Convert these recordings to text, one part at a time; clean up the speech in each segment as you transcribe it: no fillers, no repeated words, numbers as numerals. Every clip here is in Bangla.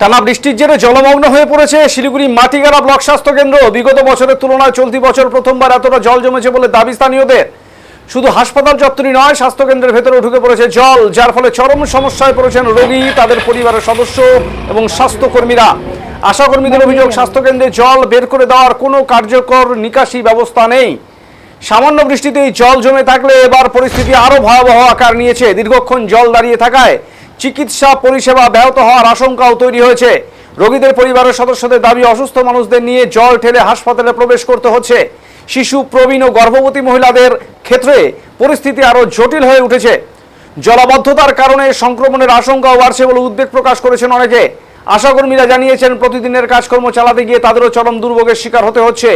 টানা বৃষ্টির জেরে জলমগ্ন হয়ে পড়েছে শিলিগুড়ি মাটিগাড়া ব্লক স্বাস্থ্য কেন্দ্র। বিগত বছরের তুলনায় চলতি বছর প্রথমবার এতটা জল জমেছে বলে দাবি স্থানীয়দের। শুধু হাসপাতাল চত্বরই নয়, স্বাস্থ্য কেন্দ্রের ভেতরে ঢুকে পড়েছে জল, যার ফলে চরম সমস্যায় পড়েছেন রোগী, তাদের পরিবারের সদস্য এবং স্বাস্থ্যকর্মীরা। আশাকর্মীদের অভিযোগ, স্বাস্থ্য কেন্দ্রে জল বের করে দেওয়ার কোনো কার্যকর নিকাশি ব্যবস্থা নেই। সামান্য বৃষ্টিতেই জল জমে থাকলে এবার পরিস্থিতি আরও ভয়াবহ আকার নিয়েছে। দীর্ঘক্ষণ জল দাঁড়িয়ে থাকায় চিকিৎসা পরিষেবা ব্যাহত হওয়ার আশঙ্কাও তৈরি হয়েছে। রোগীদের পরিবারের সদস্যদের দাবি, অসুস্থ মানুষদের নিয়ে জল ঠেলে হাসপাতালে প্রবেশ করতে হচ্ছে। শিশু, প্রবীণ ও গর্ভবতী মহিলাদের ক্ষেত্রে পরিস্থিতি আরও জটিল হয়ে উঠেছে। জলাবদ্ধতার কারণে সংক্রমণের আশঙ্কাও বাড়ছে বলে উদ্বেগ প্রকাশ করেছেন অনেকে। আশাকর্মীরা জানিয়েছেন, প্রতিদিনের কাজকর্ম চালাতে গিয়ে তাদেরও চরম দুর্ভোগের শিকার হতে হচ্ছে।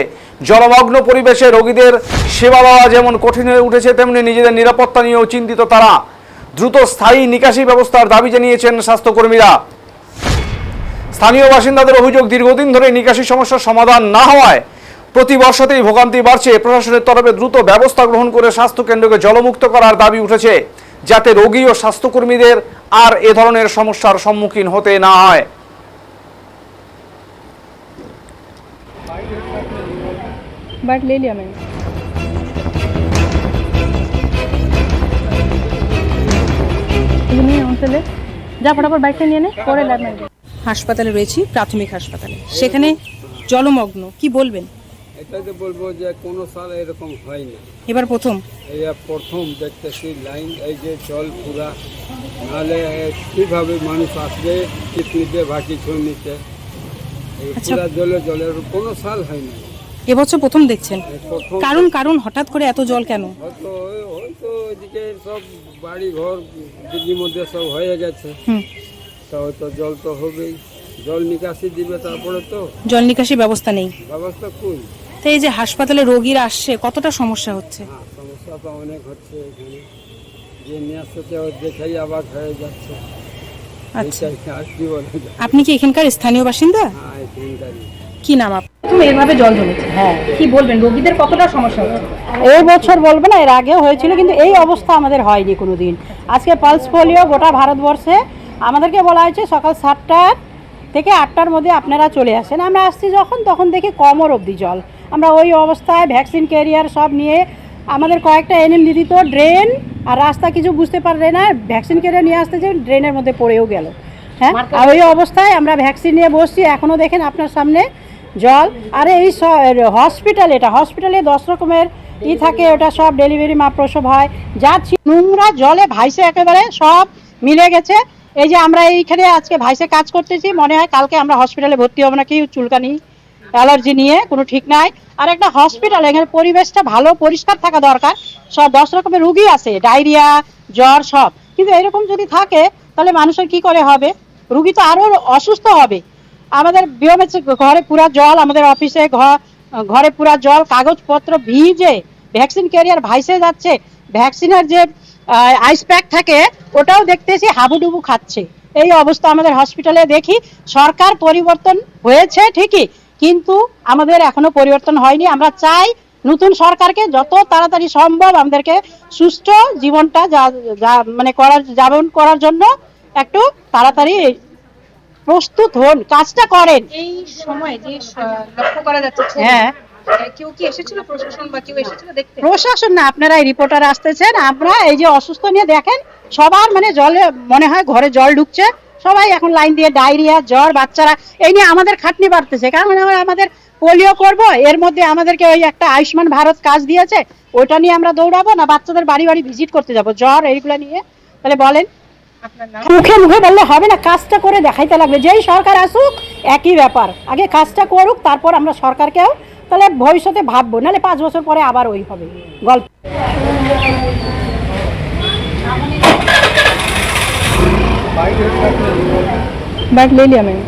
জলমগ্ন পরিবেশে রোগীদের সেবা দেওয়া যেমন কঠিন হয়ে উঠেছে, তেমনি নিজেদের নিরাপত্তা নিয়েও চিন্তিত তারা। দ্রুত স্থায়ী নিকাশি ব্যবস্থার দাবি জানিয়েছেন স্বাস্থ্যকর্মীরা। স্থানীয় বাসিন্দাদের অভিযোগ, দীর্ঘদিন ধরে নিকাশি সমস্যার সমাধান না হওয়ায় প্রতি বর্ষতেই ভোগান্তি বাড়ছে। প্রশাসনের তরফে দ্রুত ব্যবস্থা গ্রহণ করে স্বাস্থ্যকেন্দ্রকে জলমুক্ত করার দাবি উঠেছে, যাতে রোগী ও স্বাস্থ্যকর্মীদের আর এ ধরনের সমস্যার সম্মুখীন হতে না হয়। बाट ले लिया मैंने। ले जा फटाफट बाइकটা নিয়ে নে, পরে ল্যাব में। হাসপাতালে রয়েছি, প্রাথমিক হাসপাতালে, সেখানে জলমগ্ন। কি বলবেন? এটাতে বলবো যে কোনো সাল এরকম হয়নি, এবার প্রথম। এই প্রথম দেখতেছি লাইন, এই যে জল পুরা, নাহলে কীভাবে মানুষ আসবে পিকনিকে বা কিছু নিতে। এই পুরা জলের কোনো সাল হয়নি, এবছর প্রথম দেখছেন। প্রথম। কারণ হঠাৎ করে এত জল কেন? হয়তো এদিকে সব বাড়ি ঘর দিদির মধ্যে সব হয়ে গেছে, তো হয়তো জল তো হবেই। জল নিকাশি দিবে, তারপরে তো জল নিকাশি ব্যবস্থা নেই। ব্যবস্থা কই। তো এই যে হাসপাতালে রোগীরা আসছে, কতটা সমস্যা হচ্ছে? হ্যাঁ, সমস্যা তো অনেক হচ্ছে এখানে। যে নিয়ে আসতে দেখেই আবার হয়ে যাচ্ছে। আচ্ছা, আর কি বলা যায়। আপনি কি এখানকার স্থানীয় বাসিন্দা? হ্যাঁ, এখানকারই। কি নাম আপনার? তুমি এইভাবে জল জমেছে, হ্যাঁ, কি বলবেন, রোগীদের কতটা সমস্যা হচ্ছে? এই বছর বলবো না, এর আগেও হয়েছিল, কিন্তু এই অবস্থা আমাদের হয়নি কোনো দিন। আজকে পালস পোলিও গোটা ভারতবর্ষে আমাদেরকে বলা হয়েছে সকাল 7টা থেকে 8টার মধ্যে আপনারা চলে আসেন। আমরা আসছি তখন দেখি কোমর অবধি জল। আমরা ওই অবস্থায় ভ্যাকসিন ক্যারিয়ার সব নিয়ে, আমাদের কয়েকটা এনএম দিদি তো ড্রেন আর রাস্তা কিছু বুঝতে পারলে না, ভ্যাকসিন ক্যারিয়ার নিয়ে আসতে যে ড্রেনের মধ্যে পড়েও গেল। হ্যাঁ, আর ওই অবস্থায় আমরা ভ্যাকসিন নিয়ে বসছি, এখনও দেখেন আপনার সামনে জল। আর এই হসপিটাল, এটা হসপিটালে 10 রকমের থাকে, ওটা সব ডেলিভারি মা প্রসব হয়, যা নোংরা জলে ভাইসে একেবারে সব মিলে গেছে। এই যে আমরা এইখানে আজকে ভাইসে কাজ করতেছি, মনে হয় কালকে আমরা হসপিটালে ভর্তি হবো নাকি, চুলকানি অ্যালার্জি নিয়ে কোনো ঠিক নাই। আর একটা হসপিটাল, এখানে পরিবেশটা ভালো পরিষ্কার থাকা দরকার। সব 10 রকমের রুগী আছে, ডায়রিয়া, জ্বর সব। কিন্তু এরকম যদি থাকে তাহলে মানুষের কি করে হবে? রুগী তো আরও অসুস্থ হবে। আমাদের বিএমএস ঘরে পুরা জল, আমাদের অফিসে ঘরে পুরা জল, কাগজপত্র ভিজে, ভ্যাকসিন ক্যারিয়ার ভাইসে যাচ্ছে। ভ্যাকসিনের যে আইস প্যাক থাকে ওটাও দেখতেছি হাবুডুবু খাচ্ছে। এই অবস্থা আমাদের হসপিটালে। দেখি সরকার পরিবর্তন হয়েছে ঠিকই, কিন্তু আমাদের এখনো পরিবর্তন হয়নি। আমরা চাই নতুন সরকারকে যত তাড়াতাড়ি সম্ভব আমাদেরকে সুস্থ জীবনটা মানে করার জন্য একটু তাড়াতাড়ি প্রস্তুত হন, কাজটা করেন। এই সময় যে লক্ষ্য করা যাচ্ছে, হ্যাঁ, কেউ কি এসেছিল, প্রশাসন বা কেউ এসেছিল দেখতে? প্রশাসন না, আপনারা এই রিপোর্টার আসতেছেন। আমরা এই যে অসুস্থ নিয়ে দেখেন সবার মানে জলে মনে হয় ঘরে জল ঢুকছে, সবাই এখন লাইন দিয়ে ডায়রিয়া, জ্বর, বাচ্চারা এই নিয়ে আমাদের খাটনি বাড়তেছে। কারণ আমাদের পোলিও করব, এর মধ্যে আমাদেরকে ওই একটা আয়ুষ্মান ভারত কাজ দিয়েছে, ওইটা নিয়ে আমরা দৌড়াবো না বাচ্চাদের বাড়ি বাড়ি ভিজিট করতে যাব জ্বর এইগুলো নিয়ে? তাহলে বলেন, মুখে মুখে বললে হবে না, কাজটা করে দেখাইতে লাগবে। যেই সরকার আসুক একই ব্যাপার, আগে কাজটা করুক, তারপর আমরা সরকারকেও তাহলে ভবিষ্যতে ভাববো, নাহলে 5 বছর পরে আবার ওই হবে গল্প। बाट ले लिया मैंने।